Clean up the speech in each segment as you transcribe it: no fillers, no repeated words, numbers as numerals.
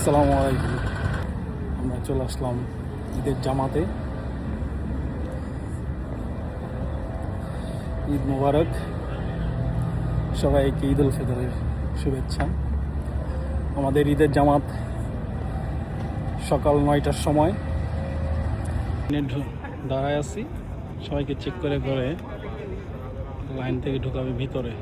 আসসালামু আলাইকুম। আমরা চলে আসলাম ঈদের জামাতে। ঈদ মোবারক, সবাইকে ঈদ উল ফিতরের শুভেচ্ছা। আমাদের ঈদের জামাত সকাল 9টার সময় দাঁড়ায় আছি, সবাইকে চেক করে করে লাইন থেকে ঢুকাবে ভিতরে।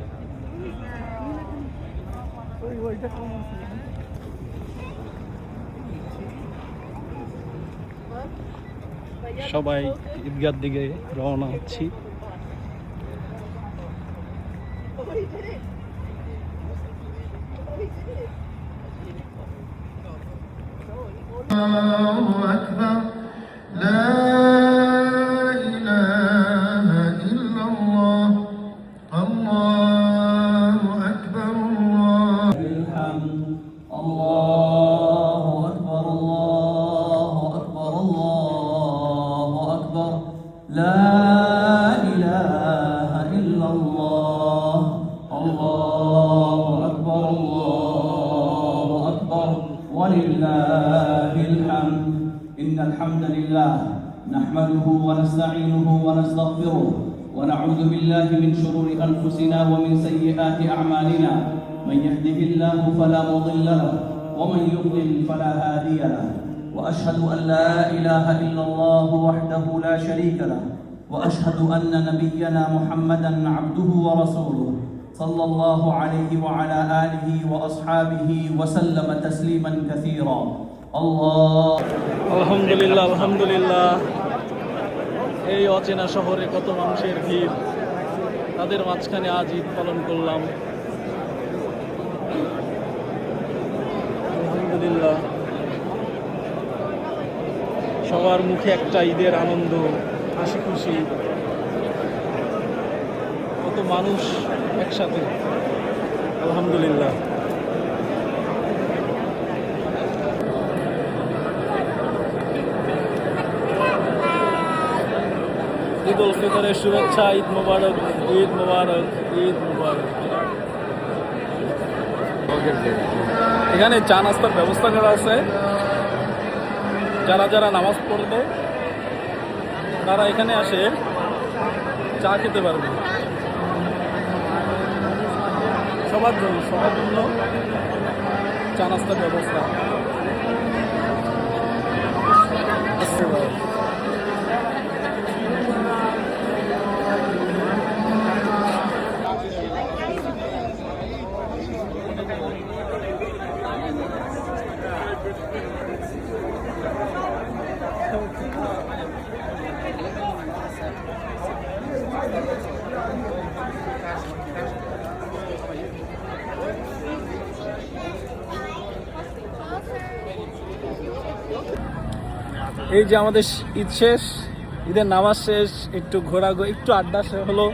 সবাই ঈদগার দিকে রওনা হচ্ছি। الله أكبر لا إله إلا الله الله أكبر الله الحمد الله أكبر الله أكبر الله أكبر لا إله إلا الله الله أكبر الله أكبر ولله الحمد. إن الحمد لله نحمده ونستعينه ونستغفره ونعوذ بالله من شرور أنفسنا ومن سيئات أعمالنا. من يهده الله فلا مضل له ومن يضلل فلا هادي له. وأشهد أن لا إله إلا الله وحده لا شريك له وأشهد أن نبينا محمدا عبده ورسوله صلى الله عليه وعلى آله وأصحابه وسلم تسليما كثيرا. الله আলহামদুলিল্লাহ আলহামদুলিল্লাহ। এই অচেনা শহরে কত মানুষের ভিড়, তাদের মাঝখানে আজ ঈদ পালন করলাম। আলহামদুলিল্লাহ, সবার মুখে একটা ঈদের আনন্দ, হাসি খুশি, কত মানুষ একসাথে। আলহামদুলিল্লাহ। ঈদ উল ফিতরের শুভেচ্ছা। ঈদ মোবারক, ঈদ মোবারক, ঈদ মোবারক। এখানে চা নাস্তার ব্যবস্থা করা আছে। যারা যারা নামাজ পড়বে তারা এখানে আসে চা খেতে পারবে। সবার জন্য চা নাস্তার ব্যবস্থা। এই যে আমাদের ঈদ শেষ, ঈদের নামাজ শেষ, একটু ঘোরাঘুরি, একটু আড্ডা হলো।